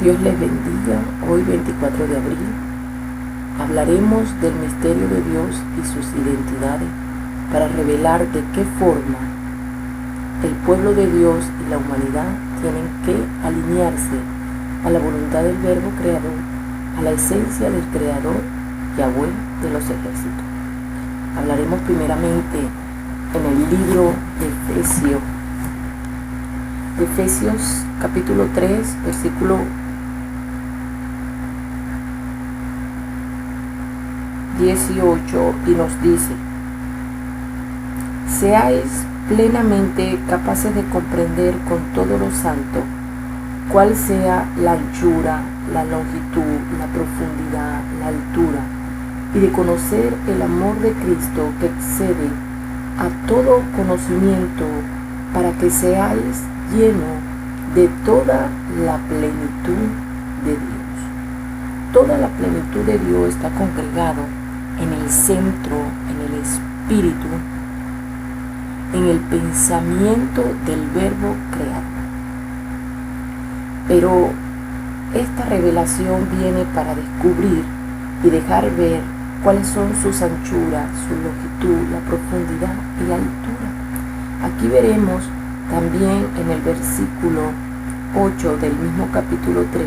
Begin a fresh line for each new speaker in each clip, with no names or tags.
Dios les bendiga. Hoy 24 de abril hablaremos del misterio de Dios y sus identidades para revelar de qué forma el pueblo de Dios y la humanidad tienen que alinearse a la voluntad del Verbo Creador, a la esencia del Creador, Yahweh de los ejércitos. Hablaremos primeramente en el libro de Efesios capítulo 3, versículo 18, y nos dice: seáis plenamente capaces de comprender con todo lo santo cuál sea la anchura, la longitud, la profundidad, la altura, y de conocer el amor de Cristo que excede a todo conocimiento, para que seáis llenos de toda la plenitud de Dios. Toda la plenitud de Dios está congregado en el centro, en el espíritu, en el pensamiento del Verbo Creador. Pero esta revelación viene para descubrir y dejar ver cuáles son sus anchuras, su longitud, la profundidad y la altura. Aquí veremos también en el versículo 8 del mismo capítulo 3: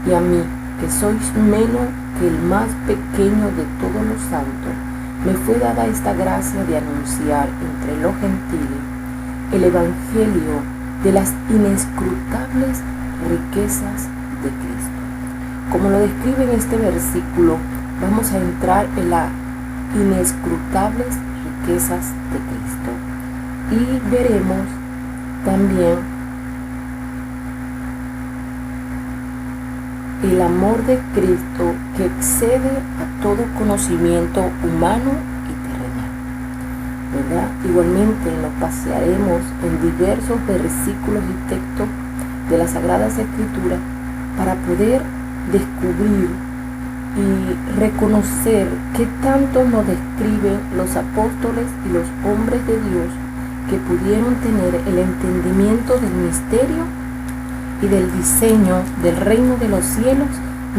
y a mí, que sois menos que el más pequeño de todos los santos, me fue dada esta gracia de anunciar entre los gentiles el evangelio de las inescrutables riquezas de Cristo. Como lo describe en este versículo, vamos a entrar en las inescrutables riquezas de Cristo y veremos también el amor de Cristo que excede a todo conocimiento humano y terrenal, ¿verdad? Igualmente nos pasearemos en diversos versículos y textos de las Sagradas Escrituras para poder descubrir y reconocer qué tanto nos describen los apóstoles y los hombres de Dios que pudieron tener el entendimiento del misterio y del diseño del reino de los cielos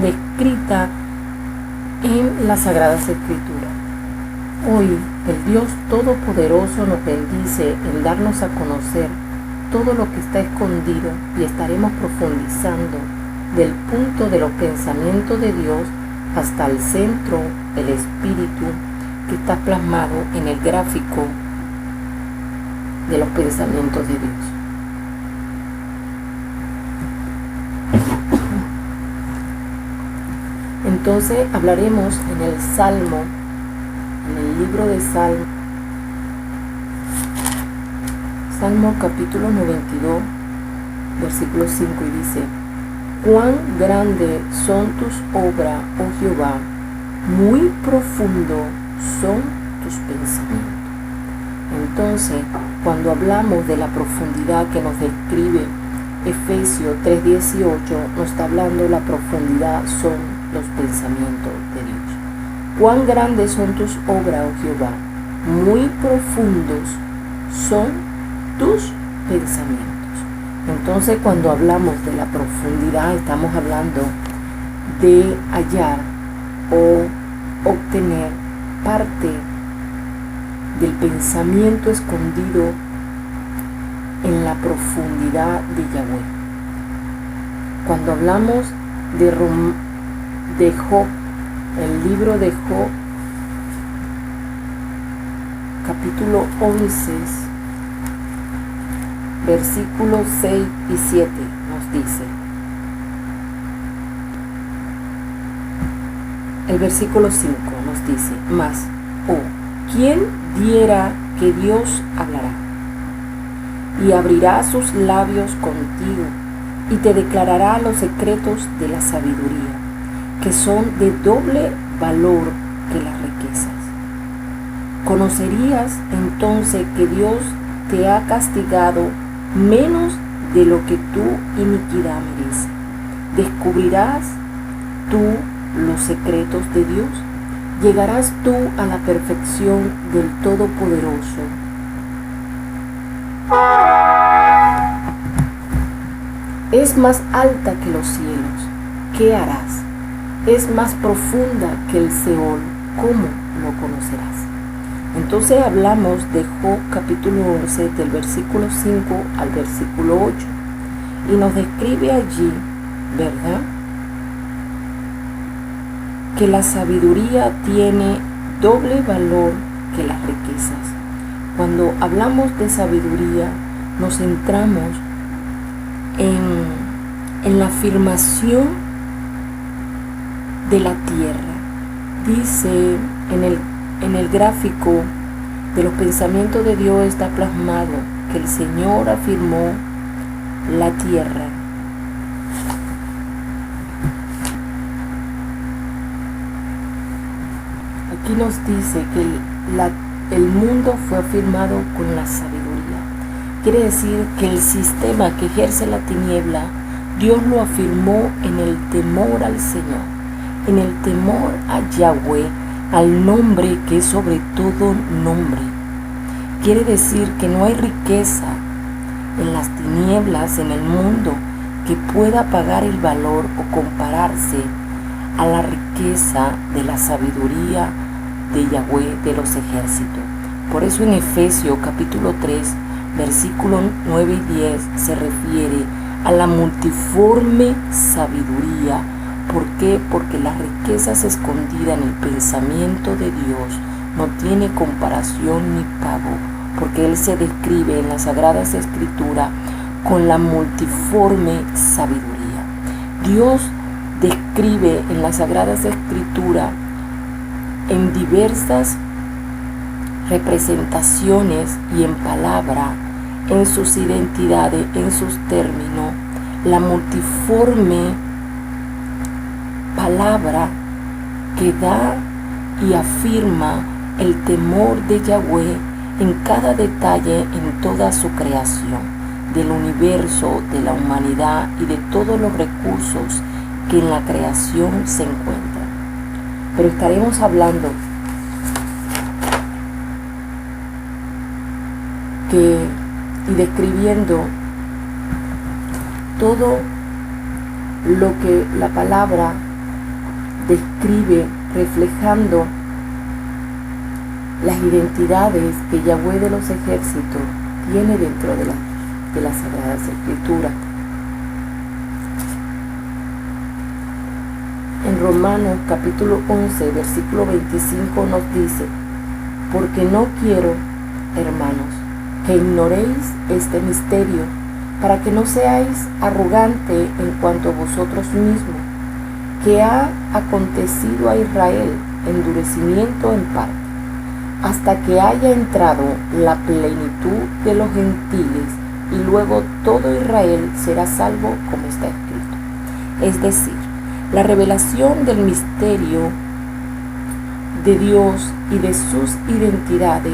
descrita en las Sagradas Escrituras. Hoy el Dios Todopoderoso nos bendice en darnos a conocer todo lo que está escondido, y estaremos profundizando del punto de los pensamientos de Dios hasta el centro, el espíritu, que está plasmado en el gráfico de los pensamientos de Dios. Entonces hablaremos en el Salmo, en el libro de Salmo capítulo 92, versículo 5, y dice: cuán grandes son tus obras, oh Jehová, muy profundo son tus pensamientos. Entonces, cuando hablamos de la profundidad que nos describe Efesios 3:18, nos está hablando la profundidad son los pensamientos de Dios. Cuán grandes son tus obras, oh Jehová, muy profundos son tus pensamientos. Entonces, cuando hablamos de la profundidad, estamos hablando de hallar o obtener parte del pensamiento escondido en la profundidad de Yahweh. Cuando hablamos de Job, el libro de Job, capítulo 11, versículos 6 y 7, nos dice: el versículo 5 nos dice: mas, ¿quién diera que Dios hablará? Y abrirá sus labios contigo, y te declarará los secretos de la sabiduría, que son de doble valor que las riquezas. Conocerías entonces que Dios te ha castigado menos de lo que tu iniquidad merece. Descubrirás tú los secretos de Dios. Llegarás tú a la perfección del Todopoderoso. Es más alta que los cielos. ¿Qué harás? Es más profunda que el Seol. ¿Cómo lo conocerás? Entonces hablamos de Job capítulo 11, del versículo 5 al versículo 8. Y nos describe allí, ¿verdad?, que la sabiduría tiene doble valor que las riquezas. Cuando hablamos de sabiduría, nos centramos en la afirmación de la tierra. Dice en el gráfico de los pensamientos de Dios está plasmado que el Señor afirmó la tierra. Aquí nos dice que el mundo fue afirmado con la sabiduría. Quiere decir que el sistema que ejerce la tiniebla, Dios lo afirmó en el temor al Señor, en el temor a Yahweh, al nombre que es sobre todo nombre. Quiere decir que no hay riqueza en las tinieblas, en el mundo, que pueda pagar el valor o compararse a la riqueza de la sabiduría de Yahweh de los ejércitos. Por eso en Efesios capítulo 3, versículos 9 y 10 se refiere a la multiforme sabiduría. ¿Por qué? Porque las riquezas escondidas en el pensamiento de Dios no tiene comparación ni pago, porque Él se describe en las Sagradas Escrituras con la multiforme sabiduría. Dios describe en las Sagradas Escrituras en diversas representaciones y en palabra, en sus identidades, en sus términos, la multiforme palabra que da y afirma el temor de Yahweh en cada detalle, en toda su creación, del universo, de la humanidad y de todos los recursos que en la creación se encuentran. Pero estaremos hablando y describiendo todo lo que la palabra describe, reflejando las identidades que Yahweh de los ejércitos tiene dentro de las Sagradas Escrituras. En Romanos capítulo 11, versículo 25 nos dice: porque no quiero, hermanos, que ignoréis este misterio, para que no seáis arrogantes en cuanto a vosotros mismos, que ha acontecido a Israel endurecimiento en parte, hasta que haya entrado la plenitud de los gentiles, y luego todo Israel será salvo, como está escrito. Es decir, la revelación del misterio de Dios y de sus identidades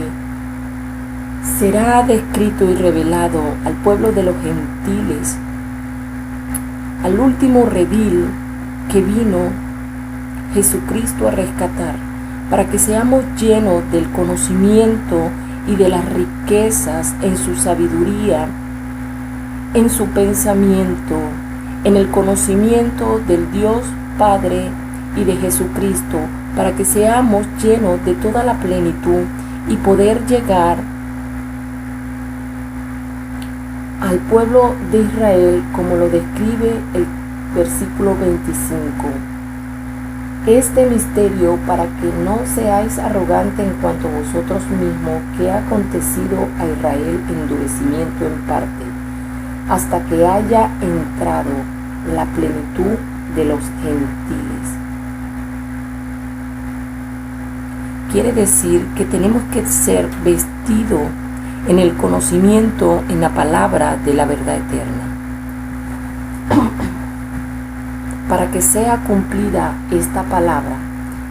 será descrito y revelado al pueblo de los gentiles, al último redil que vino Jesucristo a rescatar, para que seamos llenos del conocimiento y de las riquezas en su sabiduría, en su pensamiento, en el conocimiento del Dios Padre y de Jesucristo, para que seamos llenos de toda la plenitud y poder llegar al pueblo de Israel, como lo describe el versículo 25. Este misterio, para que no seáis arrogantes en cuanto a vosotros mismos, que ha acontecido a Israel endurecimiento en parte, hasta que haya entrado la plenitud de los gentiles. Quiere decir que tenemos que ser vestidos en el conocimiento, en la palabra de la verdad eterna, para que sea cumplida esta palabra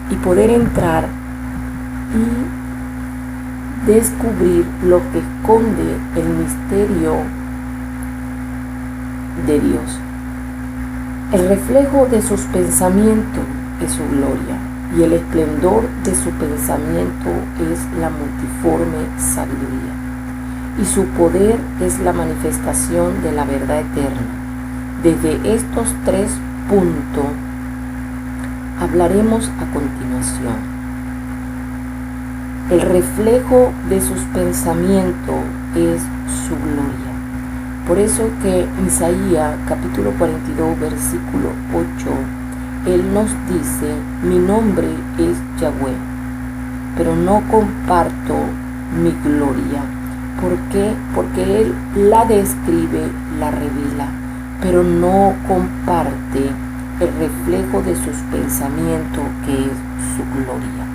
y poder entrar y descubrir lo que esconde el misterio de Dios. El reflejo de sus pensamientos es su gloria, y el esplendor de su pensamiento es la multiforme sabiduría, y su poder es la manifestación de la verdad eterna. Desde estos 3 puntos hablaremos a continuación. El reflejo de sus pensamientos es su gloria. Por eso que en Isaías capítulo 42 versículo 8, Él nos dice: mi nombre es Yahweh, pero no comparto mi gloria. ¿Por qué? Porque Él la describe, la revela, pero no comparte el reflejo de sus pensamientos, que es su gloria.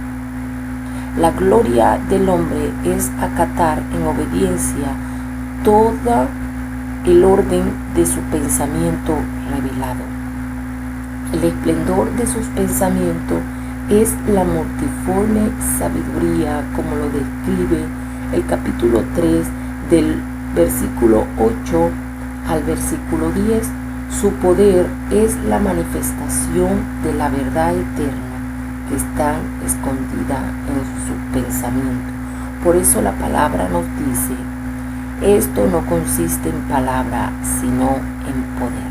La gloria del hombre es acatar en obediencia todo el orden de su pensamiento revelado. El esplendor de sus pensamientos es la multiforme sabiduría, como lo describe el capítulo 3 del versículo 8 al versículo 10. Su poder es la manifestación de la verdad eterna que está escondida en su pensamiento. Por eso la palabra nos dice: esto no consiste en palabra, sino en poder.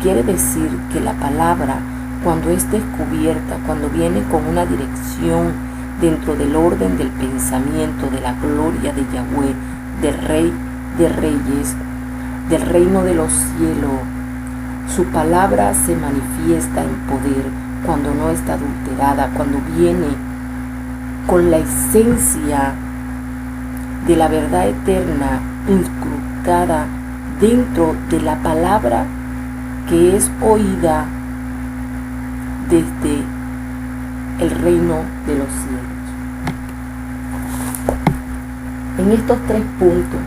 Quiere decir que la palabra, cuando es descubierta, cuando viene con una dirección dentro del orden del pensamiento, de la gloria de Yahweh, del Rey de Reyes, del reino de los cielos, su palabra se manifiesta en poder cuando no está adulterada, cuando viene con la esencia de la verdad eterna incrustada dentro de la palabra que es oída desde el reino de los cielos. En estos 3 puntos,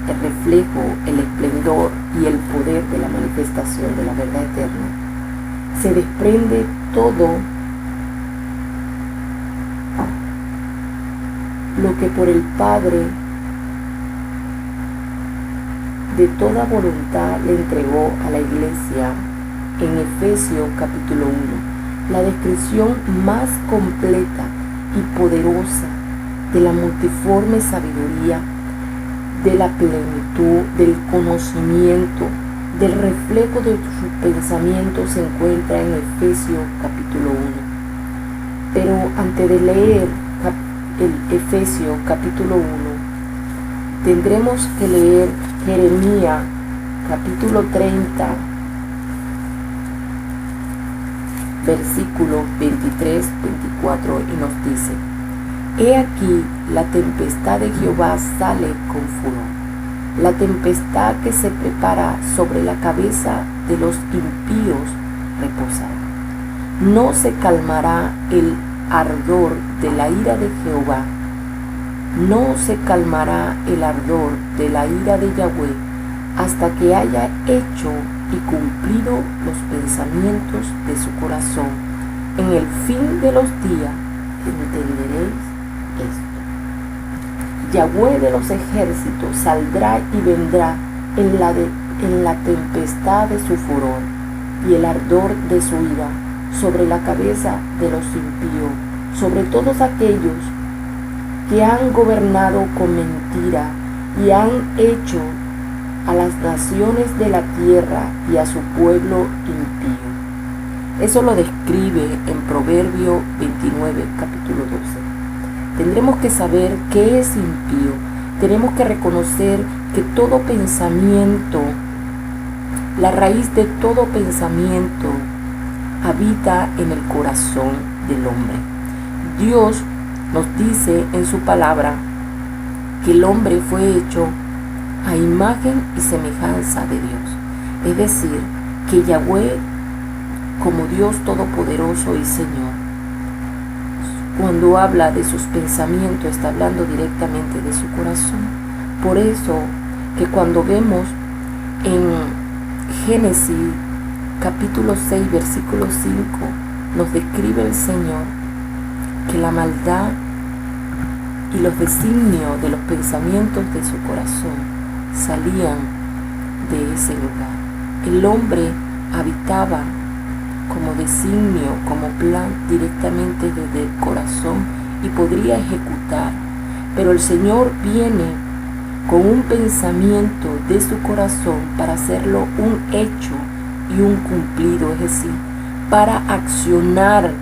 el reflejo, el esplendor y el poder de la manifestación de la verdad eterna, se desprende todo lo que por el Padre de toda voluntad le entregó a la iglesia en Efesios capítulo 1, la descripción más completa y poderosa de la multiforme sabiduría, de la plenitud, del conocimiento, del reflejo de sus pensamientos se encuentra en Efesios capítulo 1. Pero antes de leer el Efesios capítulo 1, tendremos que leer Jeremías capítulo 30, versículos 23, 24, y nos dice: he aquí, la tempestad de Jehová sale con furor, la tempestad que se prepara sobre la cabeza de los impíos reposará. No se calmará el ardor de la ira de Jehová, no se calmará el ardor de la ira de Yahweh, hasta que haya hecho y cumplido los pensamientos de su corazón. En el fin de los días entenderéis esto. Yahweh de los ejércitos saldrá y vendrá en la tempestad de su furor y el ardor de su ira sobre la cabeza de los impíos, sobre todos aquellos que han gobernado con mentira y han hecho a las naciones de la tierra y a su pueblo impío. Eso lo describe en Proverbio 29, capítulo 12. Tendremos que saber qué es impío. Tenemos que reconocer que todo pensamiento, la raíz de todo pensamiento, habita en el corazón del hombre. Dios nos dice en su palabra que el hombre fue hecho a imagen y semejanza de Dios. Es decir, que Yahweh, como Dios todopoderoso y Señor, cuando habla de sus pensamientos, está hablando directamente de su corazón. Por eso que cuando vemos en Génesis capítulo 6, versículo 5, nos describe el Señor que la maldad y los designios de los pensamientos de su corazón salían de ese lugar. El hombre habitaba como designio, como plan directamente desde el corazón y podría ejecutar, pero el Señor viene con un pensamiento de su corazón para hacerlo un hecho y un cumplido, es decir, para accionar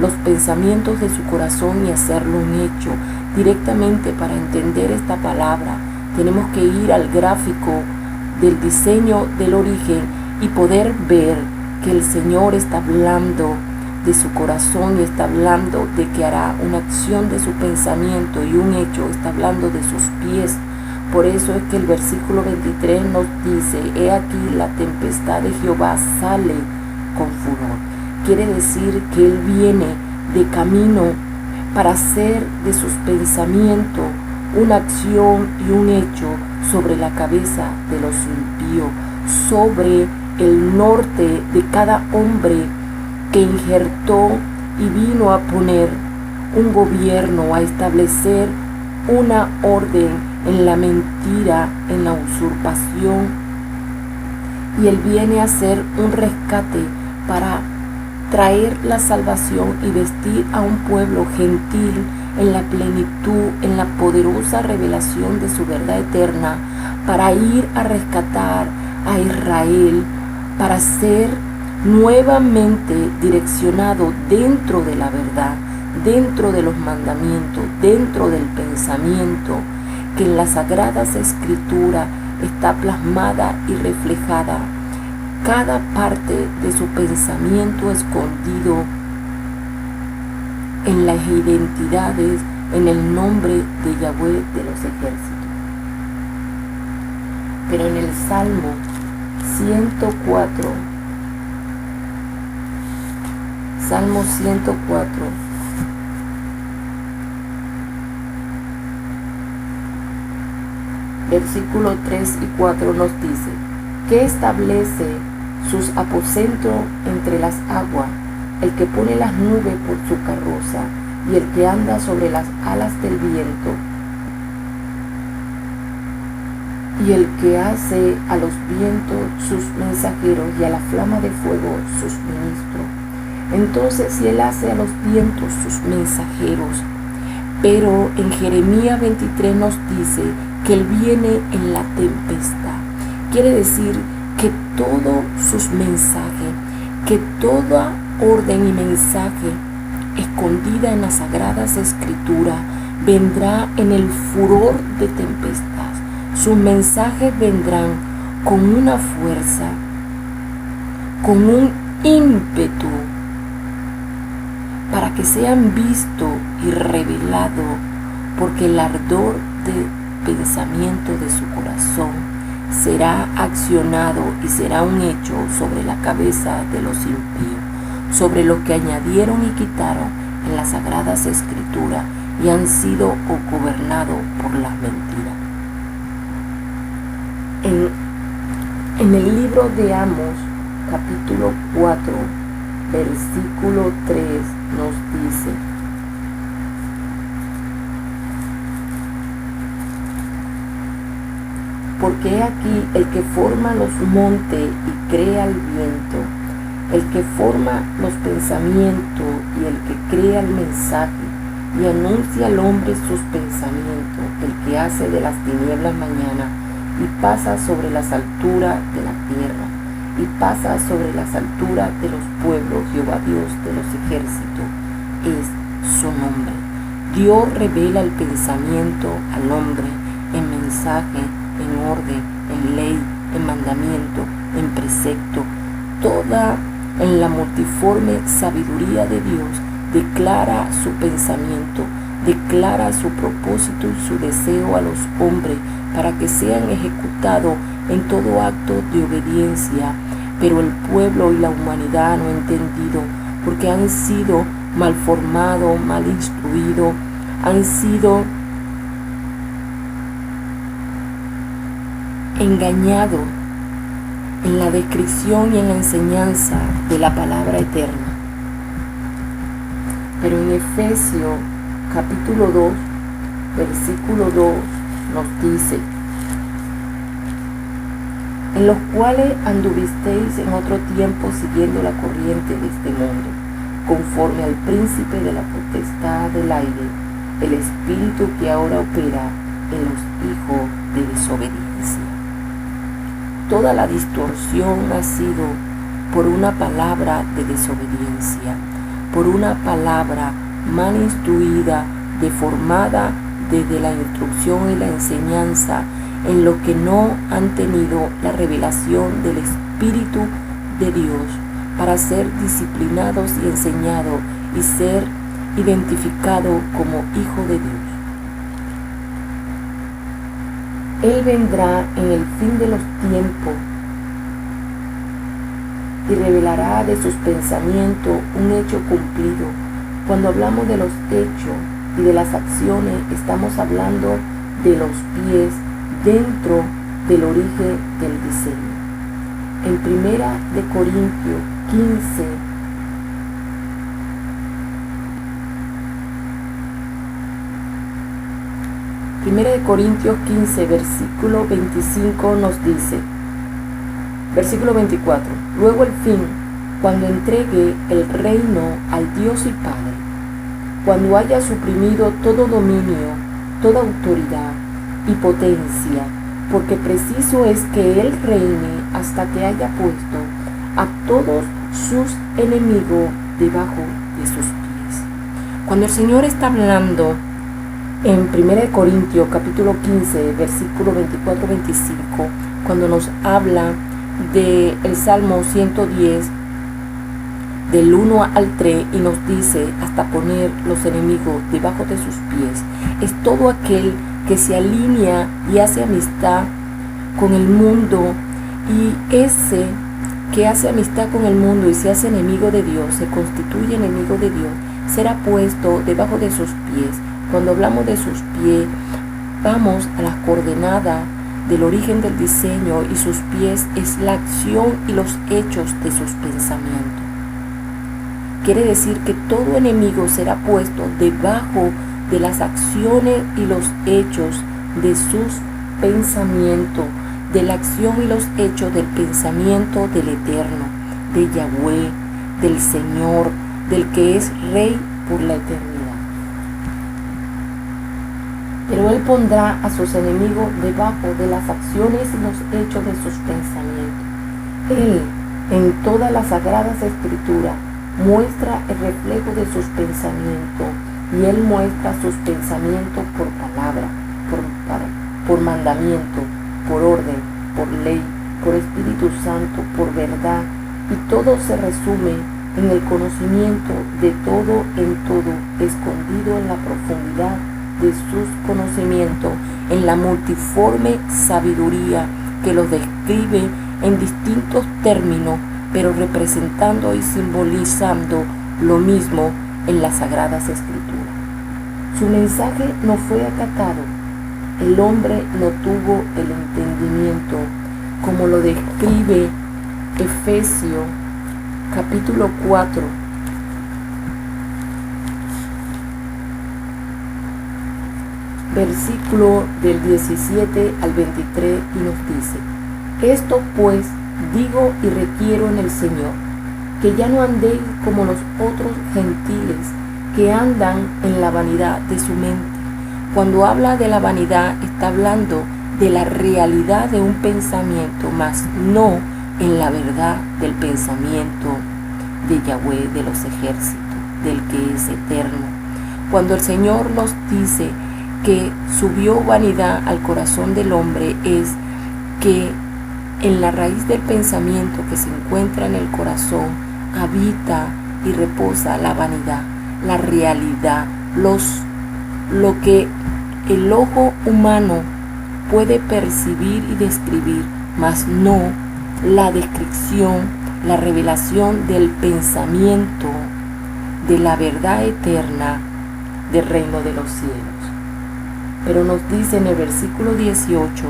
los pensamientos de su corazón y hacerlo un hecho. Directamente, para entender esta palabra, tenemos que ir al gráfico del diseño del origen y poder ver que el Señor está hablando de su corazón y está hablando de que hará una acción de su pensamiento y un hecho, está hablando de sus pies. Por eso es que el versículo 23 nos dice: he aquí la tempestad de Jehová sale con furor. Quiere decir que Él viene de camino para hacer de sus pensamientos una acción y un hecho sobre la cabeza de los impíos, sobre el norte de cada hombre que injertó y vino a poner un gobierno, a establecer una orden en la mentira, en la usurpación. Y Él viene a hacer un rescate para traer la salvación y vestir a un pueblo gentil en la plenitud, en la poderosa revelación de su verdad eterna, para ir a rescatar a Israel, para ser nuevamente direccionado dentro de la verdad, dentro de los mandamientos, dentro del pensamiento, que en las Sagradas Escrituras está plasmada y reflejada cada parte de su pensamiento escondido en las identidades, en el nombre de Yahweh de los ejércitos. Pero en el Salmo 104, Salmo 104, versículos 3 y 4 nos dice: que establece sus aposentos entre las aguas, el que pone las nubes por su carroza, y el que anda sobre las alas del viento, y el que hace a los vientos sus mensajeros y a la flama de fuego sus ministros. Entonces, si Él hace a los vientos sus mensajeros, pero en Jeremías 23 nos dice que Él viene en la tempestad. Quiere decir que todos sus mensajes, que toda orden y mensaje escondida en las Sagradas Escrituras vendrá en el furor de tempestad. Sus mensajes vendrán con una fuerza, con un ímpetu, para que sean vistos y revelados, porque el ardor de pensamiento de su corazón será accionado y será un hecho sobre la cabeza de los impíos, sobre lo que añadieron y quitaron en las Sagradas Escrituras y han sido gobernados por las mentiras. En el libro de Amos, capítulo 4, versículo 3, nos dice: porque he aquí el que forma los montes y crea el viento, el que forma los pensamientos y el que crea el mensaje y anuncia al hombre sus pensamientos, el que hace de las tinieblas mañana y pasa sobre las alturas de la tierra y pasa sobre las alturas de los pueblos. Jehová Dios de los ejércitos es su nombre. Dios revela el pensamiento al hombre en mensaje, en orden, en ley, en mandamiento, en precepto. Toda en la multiforme sabiduría de Dios declara su pensamiento, declara su propósito y su deseo a los hombres para que sean ejecutados en todo acto de obediencia. Pero el pueblo y la humanidad no han entendido, porque han sido mal formados, mal instruidos, han sido engañados en la descripción y en la enseñanza de la palabra eterna. Pero en Efesios capítulo 2, versículo 2 nos dice: en los cuales anduvisteis en otro tiempo siguiendo la corriente de este mundo, conforme al príncipe de la potestad del aire, el espíritu que ahora opera en los hijos de desobediencia. Toda la distorsión ha sido por una palabra de desobediencia, por una palabra mal instruida, deformada desde la instrucción y la enseñanza, en lo que no han tenido la revelación del Espíritu de Dios para ser disciplinados y enseñados y ser identificados como hijo de Dios. Él vendrá en el fin de los tiempos y revelará de sus pensamientos un hecho cumplido. Cuando hablamos de los hechos y de las acciones, estamos hablando de los pies dentro del origen del diseño. En 1 Corintios 15, versículo 25 nos dice, versículo 24, luego el fin, cuando entregue el reino al Dios y Padre, cuando haya suprimido todo dominio, toda autoridad y potencia, porque preciso es que Él reine hasta que haya puesto a todos sus enemigos debajo de sus pies. Cuando el Señor está hablando en 1 Corintios capítulo 15, versículo 24-25, cuando nos habla del Salmo 110, del 1 al 3, y nos dice hasta poner los enemigos debajo de sus pies, es todo aquel que se alinea y hace amistad con el mundo, y ese que hace amistad con el mundo y se hace enemigo de Dios, se constituye enemigo de Dios, será puesto debajo de sus pies. Cuando hablamos de sus pies, vamos a las coordenadas del origen del diseño, y sus pies es la acción y los hechos de sus pensamientos. Quiere decir que todo enemigo será puesto debajo de las acciones y los hechos de sus pensamientos, de la acción y los hechos del pensamiento del Eterno, de Yahweh, del Señor, del que es Rey por la eternidad. Pero Él pondrá a sus enemigos debajo de las acciones y los hechos de sus pensamientos. Él, en todas las sagradas escrituras, muestra el reflejo de sus pensamientos, y Él muestra sus pensamientos por palabra, por mandamiento, por orden, por ley, por Espíritu Santo, por verdad, y todo se resume en el conocimiento de todo en todo, escondido en la profundidad de sus conocimientos, en la multiforme sabiduría que los describe en distintos términos, pero representando y simbolizando lo mismo en las Sagradas Escrituras. Su mensaje no fue acatado. El hombre no tuvo el entendimiento, como lo describe Efesios capítulo 4, versículo del 17 al 23, y nos dice: esto pues digo y requiero en el Señor, que ya no andéis como los otros gentiles que andan en la vanidad de su mente. Cuando habla de la vanidad, está hablando de la realidad de un pensamiento, mas no en la verdad del pensamiento de Yahweh de los ejércitos, del que es eterno. Cuando el Señor nos dice que subió vanidad al corazón del hombre, es que en la raíz del pensamiento que se encuentra en el corazón habita y reposa la vanidad, la realidad, lo que el ojo humano puede percibir y describir, mas no la descripción, la revelación del pensamiento de la verdad eterna del reino de los cielos. Pero nos dice en el versículo 18: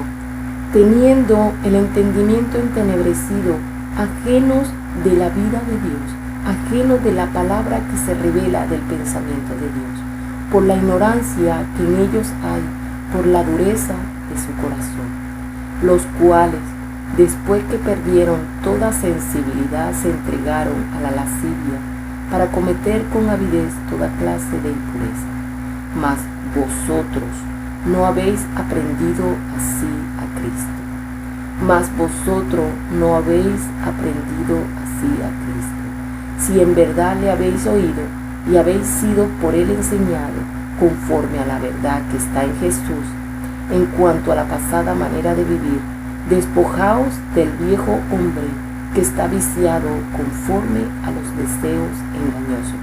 teniendo el entendimiento entenebrecido, ajenos de la vida de Dios, ajenos de la palabra que se revela del pensamiento de Dios, por la ignorancia que en ellos hay, por la dureza de su corazón, los cuales, después que perdieron toda sensibilidad, se entregaron a la lascivia para cometer con avidez toda clase de impureza. Mas vosotros no habéis aprendido así a Cristo. Mas vosotros no habéis aprendido así a Cristo. Si en verdad le habéis oído y habéis sido por él enseñado conforme a la verdad que está en Jesús, en cuanto a la pasada manera de vivir, despojaos del viejo hombre que está viciado conforme a los deseos engañosos.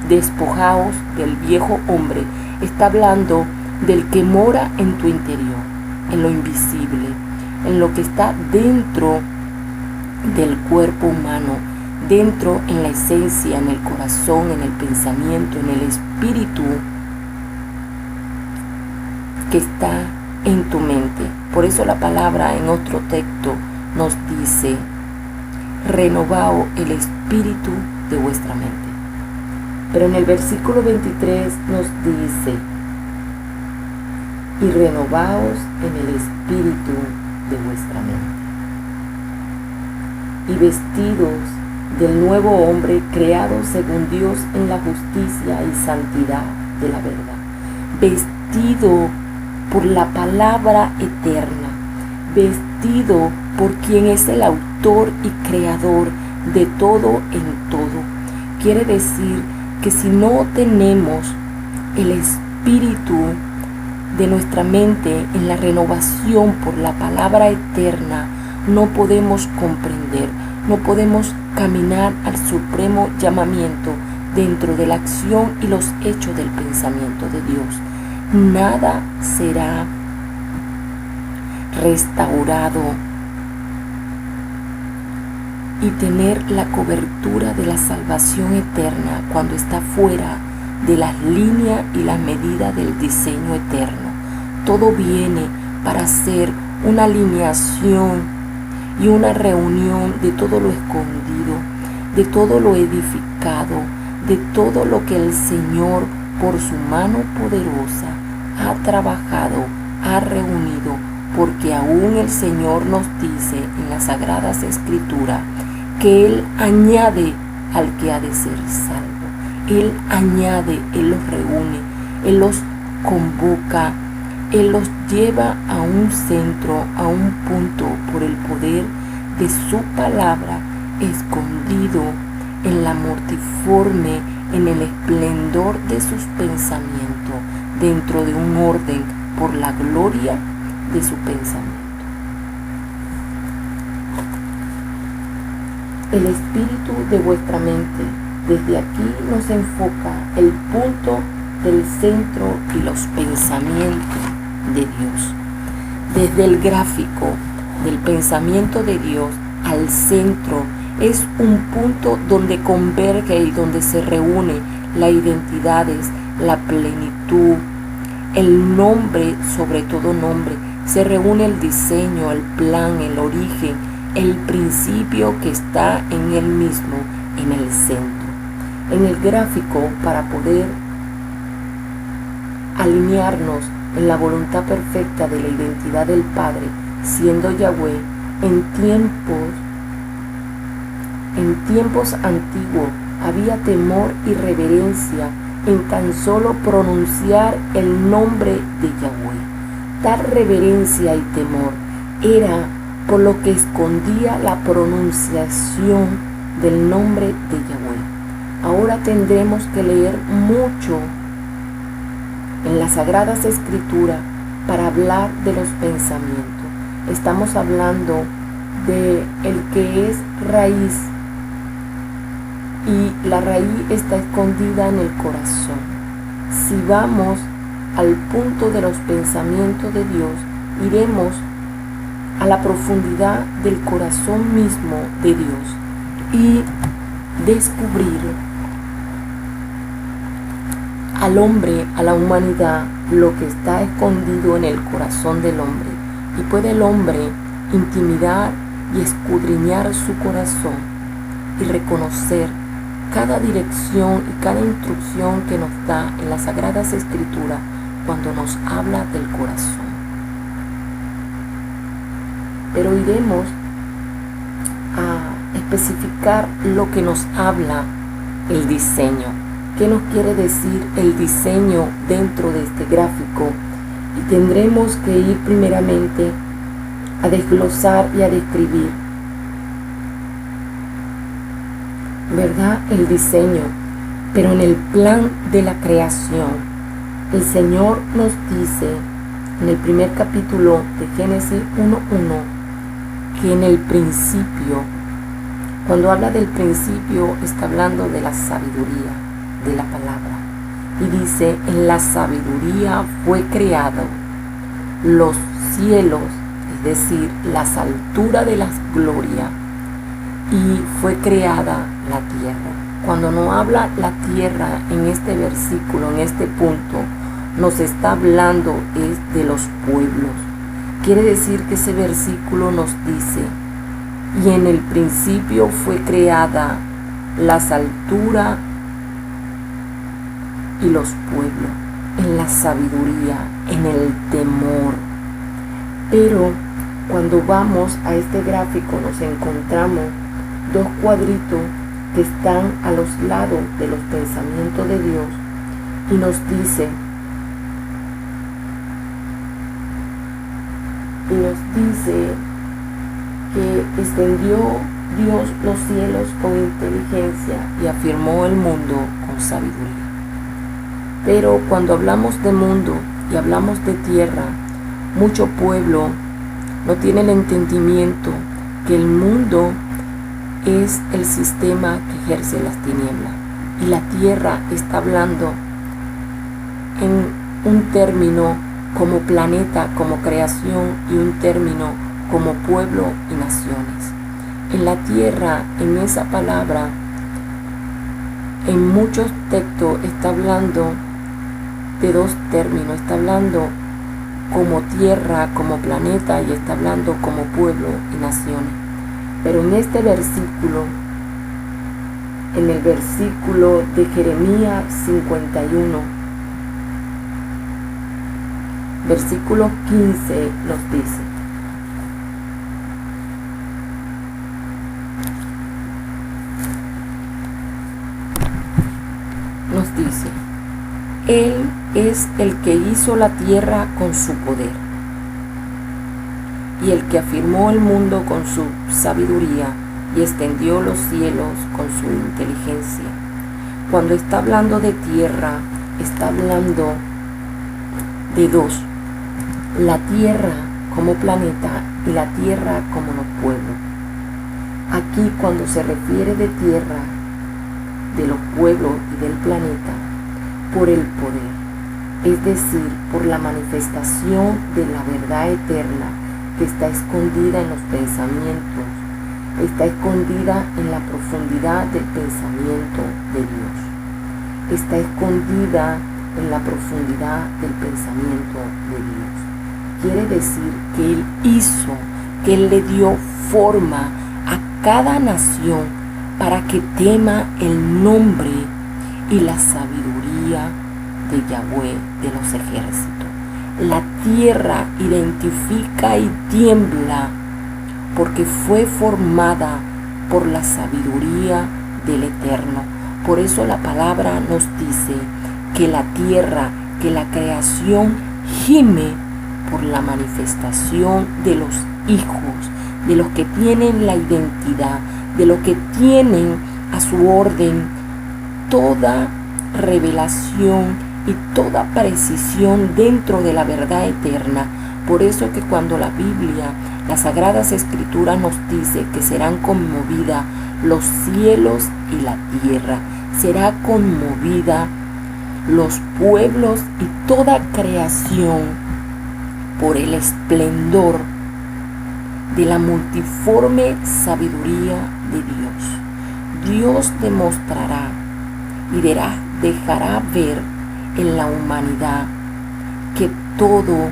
Despojaos del viejo hombre. Está hablando del que mora en tu interior, en lo invisible, en lo que está dentro del cuerpo humano, dentro en la esencia, en el corazón, en el pensamiento, en el espíritu que está en tu mente. Por eso la palabra en otro texto nos dice: renovaos el espíritu de vuestra mente. Pero en el versículo 23 nos dice: y renovaos en el espíritu de vuestra mente. Y vestidos del nuevo hombre creado según Dios en la justicia y santidad de la verdad. Vestido por la palabra eterna. Vestido por quien es el autor y creador de todo en todo. Quiere decir que si no tenemos el espíritu de nuestra mente en la renovación por la palabra eterna, no podemos comprender, no podemos caminar al supremo llamamiento dentro de la acción y los hechos del pensamiento de Dios. Nada será restaurado y tener la cobertura de la salvación eterna cuando está fuera de las líneas y las medidas del diseño eterno. Todo viene para hacer una alineación y una reunión de todo lo escondido, de todo lo edificado, de todo lo que el Señor por su mano poderosa ha trabajado, ha reunido, porque aún el Señor nos dice en las Sagradas Escrituras que Él añade al que ha de ser salvo. Él añade, Él los reúne, Él los convoca, Él los lleva a un centro, a un punto por el poder de su palabra, escondido en la mortiforme, en el esplendor de sus pensamientos, dentro de un orden por la gloria de su pensamiento. El espíritu de vuestra mente. Desde aquí nos enfoca el punto del centro y los pensamientos de Dios. Desde el gráfico del pensamiento de Dios al centro es un punto donde converge y donde se reúne las identidades, la plenitud, el nombre, sobre todo nombre. Se reúne el diseño, el plan, el origen, el principio que está en él mismo, en el centro. En el gráfico, para poder alinearnos en la voluntad perfecta de la identidad del Padre, siendo Yahweh, en tiempos antiguos había temor y reverencia en tan solo pronunciar el nombre de Yahweh. Tal reverencia y temor era por lo que escondía la pronunciación del nombre de Yahweh. Ahora tendremos que leer mucho en las Sagradas Escrituras para hablar de los pensamientos. Estamos hablando de el que es raíz, y la raíz está escondida en el corazón. Si vamos al punto de los pensamientos de Dios, iremos a la profundidad del corazón mismo de Dios y descubrir al hombre, a la humanidad, lo que está escondido en el corazón del hombre. Y puede el hombre intimidar y escudriñar su corazón y reconocer cada dirección y cada instrucción que nos da en las Sagradas Escrituras cuando nos habla del corazón. Pero iremos a especificar lo que nos habla el diseño. ¿Qué nos quiere decir el diseño dentro de este gráfico Y tendremos que ir primeramente a desglosar y a describir, ¿verdad?, el diseño. Pero en el plan de la creación, el Señor nos dice en el primer capítulo de Génesis 1:1 que en el principio, cuando habla del principio, está hablando de la sabiduría de la palabra. Y dice, en la sabiduría fue creado los cielos, es decir, las alturas de las glorias, y fue creada la tierra. Cuando nos habla la tierra en este versículo, en este punto, nos está hablando es de los pueblos. Quiere decir que ese versículo nos dice, y en el principio fue creada las alturas y los pueblos, en la sabiduría, en el temor. Pero cuando vamos a este gráfico nos encontramos dos cuadritos que están a los lados de los pensamientos de Dios y nos dice que extendió Dios los cielos con inteligencia y afirmó el mundo con sabiduría. Pero cuando hablamos de mundo y hablamos de tierra, mucho pueblo no tiene el entendimiento que el mundo es el sistema que ejerce las tinieblas y la tierra está hablando en un término como planeta, como creación, y un término como pueblo y naciones. En la tierra, en esa palabra, en muchos textos está hablando de dos términos, está hablando como tierra, como planeta, y está hablando como pueblo y naciones. Pero en este versículo, en el versículo de Jeremías 51, versículo 15, nos dice, Él es el que hizo la tierra con su poder y el que afirmó el mundo con su sabiduría y extendió los cielos con su inteligencia. Cuando está hablando de tierra, está hablando de dos: la tierra como planeta y la tierra como los pueblos. Aquí, cuando se refiere de tierra, de los pueblos y del planeta, por el poder, es decir, por la manifestación de la verdad eterna que está escondida en los pensamientos, está escondida en la profundidad del pensamiento de Dios, está escondida en la profundidad del pensamiento de Dios. Quiere decir que Él hizo, que Él le dio forma a cada nación para que tema el nombre y la sabiduría de Yahweh de los ejércitos. La tierra identifica y tiembla porque fue formada por la sabiduría del Eterno. Por eso la palabra nos dice que la tierra, que la creación gime por la manifestación de los hijos, de los que tienen la identidad, de los que tienen a su orden toda revelación y toda precisión dentro de la verdad eterna. Por eso que cuando la Biblia, las Sagradas Escrituras nos dice que serán conmovidas los cielos y la tierra, será conmovida los pueblos y toda creación por el esplendor de la multiforme sabiduría de Dios. Dios demostrará y dejará ver en la humanidad que todo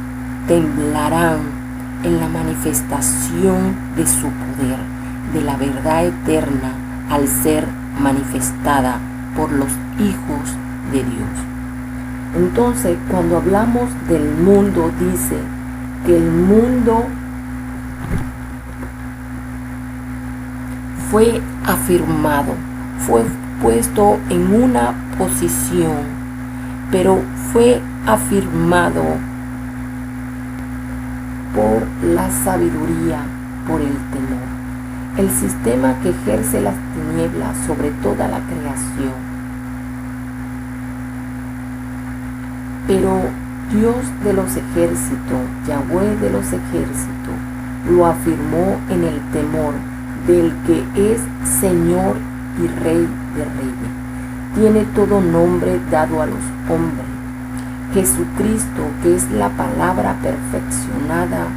temblarán en la manifestación de su poder, de la verdad eterna, al ser manifestada por los hijos de Dios. Entonces, cuando hablamos del mundo, dice que el mundo fue afirmado, fue puesto en una posición, pero fue afirmado por la sabiduría, por el temor. El sistema que ejerce las tinieblas sobre toda la creación. Pero Dios de los ejércitos, Yahweh de los ejércitos, lo afirmó en el temor del que es Señor y Rey de reyes. Tiene todo nombre dado a los hombres. Jesucristo, que es la palabra perfeccionada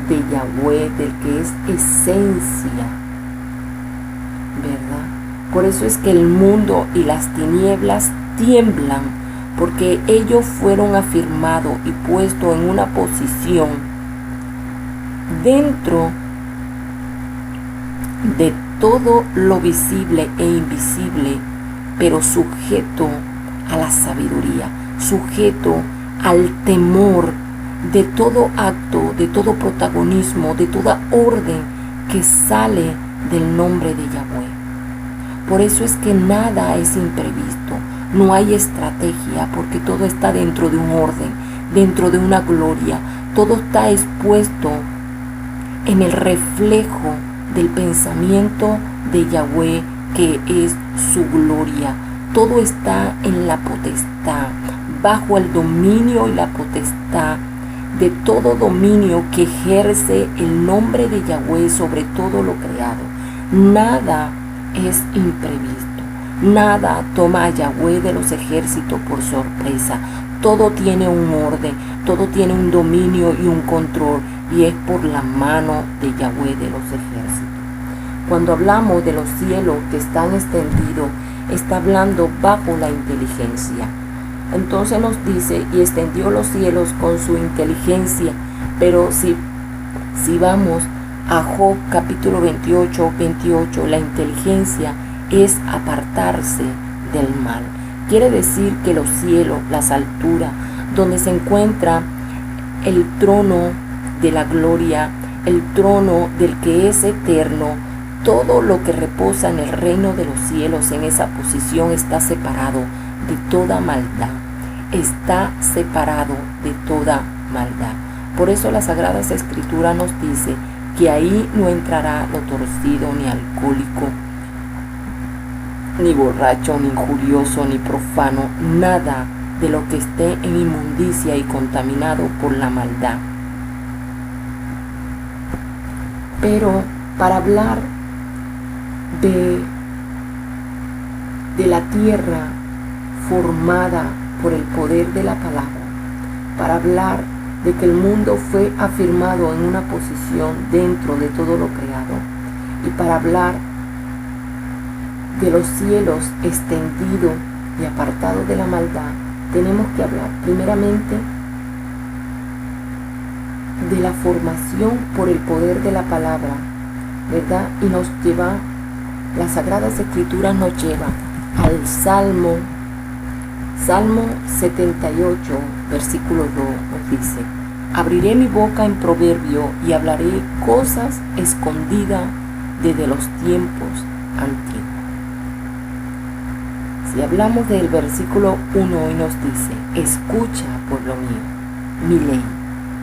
de Yahweh, del que es esencia, ¿verdad? Por eso es que el mundo y las tinieblas tiemblan, porque ellos fueron afirmados y puestos en una posición dentro de todo lo visible e invisible, pero sujeto a la sabiduría, sujeto al temor de todo acto, de todo protagonismo, de toda orden que sale del nombre de Yahweh. Por eso es que nada es imprevisto, no hay estrategia, porque todo está dentro de un orden, dentro de una gloria, todo está expuesto en el reflejo del pensamiento de Yahweh, que es su gloria. Todo está en la potestad, bajo el dominio y la potestad de todo dominio que ejerce el nombre de Yahweh sobre todo lo creado. Nada es imprevisto, nada toma a Yahweh de los ejércitos por sorpresa. Todo tiene un orden, todo tiene un dominio y un control, y es por la mano de Yahweh de los ejércitos. Cuando hablamos de los cielos que están extendidos, está hablando bajo la inteligencia. Entonces nos dice, y extendió los cielos con su inteligencia. Pero si vamos a Job capítulo 28, la inteligencia es apartarse del mal. Quiere decir que los cielos, las alturas, donde se encuentra el trono de la gloria, el trono del que es eterno, todo lo que reposa en el reino de los cielos, en esa posición está separado de toda maldad. Está separado de toda maldad. Por eso las Sagradas Escrituras nos dice que ahí no entrará lo torcido, ni alcohólico, ni borracho, ni injurioso, ni profano, nada de lo que esté en inmundicia y contaminado por la maldad. Pero para hablar de la tierra formada por el poder de la palabra, para hablar de que el mundo fue afirmado en una posición dentro de todo lo creado, y para hablar de los cielos extendidos y apartados de la maldad, tenemos que hablar primeramente de la formación por el poder de la palabra, ¿verdad? Y nos lleva, las Sagradas Escrituras nos lleva al Salmo 78, versículo 2, nos dice: abriré mi boca en proverbio y hablaré cosas escondidas desde los tiempos antiguos. Si hablamos del versículo 1 y nos dice: escucha, pueblo mío, mi ley,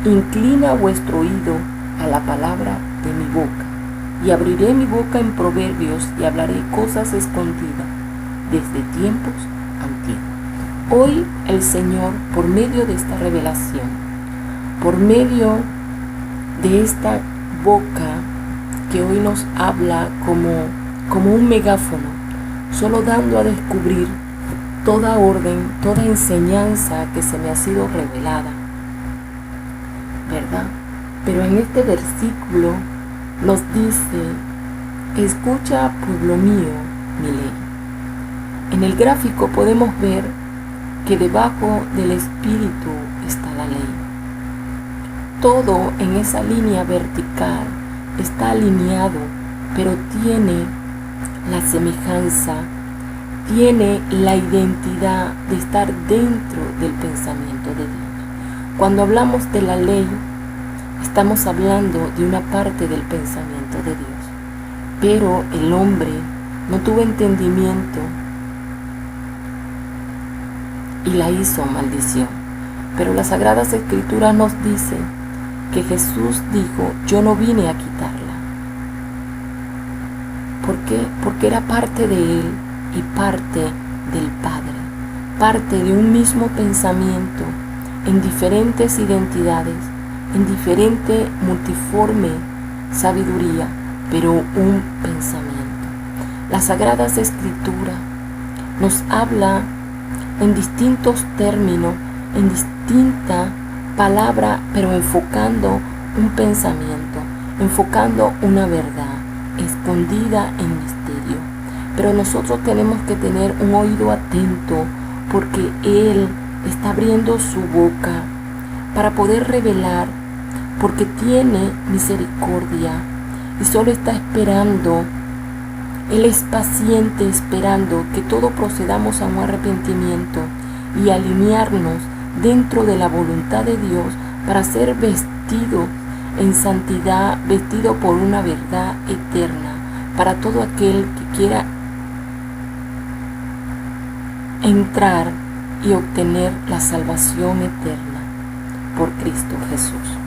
inclina vuestro oído a la palabra de mi boca, y abriré mi boca en proverbios y hablaré cosas escondidas desde tiempos antiguos. Hoy el Señor, por medio de esta revelación, por medio de esta boca que hoy nos habla como un megáfono, solo dando a descubrir toda orden, toda enseñanza que se me ha sido revelada, ¿verdad? Pero en este versículo nos dice: escucha, pueblo mío, mi ley. En el gráfico podemos ver que debajo del Espíritu está la ley. Todo en esa línea vertical está alineado, pero tiene la semejanza, tiene la identidad de estar dentro del pensamiento de Dios. Cuando hablamos de la ley, estamos hablando de una parte del pensamiento de Dios. Pero el hombre no tuvo entendimiento y la hizo maldición. Pero las Sagradas Escrituras nos dicen que Jesús dijo, yo no vine a quitarla. ¿Por qué? Porque era parte de Él y parte del Padre, parte de un mismo pensamiento, en diferentes identidades, en diferente multiforme sabiduría, pero un pensamiento. Las Sagradas Escrituras nos habla en distintos términos, en distinta palabra, pero enfocando un pensamiento, enfocando una verdad escondida en misterio. Pero nosotros tenemos que tener un oído atento, porque Él está abriendo su boca para poder revelar, porque tiene misericordia y solo está esperando. Él es paciente, esperando que todos procedamos a un arrepentimiento y alinearnos dentro de la voluntad de Dios para ser vestido en santidad, vestido por una verdad eterna, para todo aquel que quiera entrar y obtener la salvación eterna por Cristo Jesús.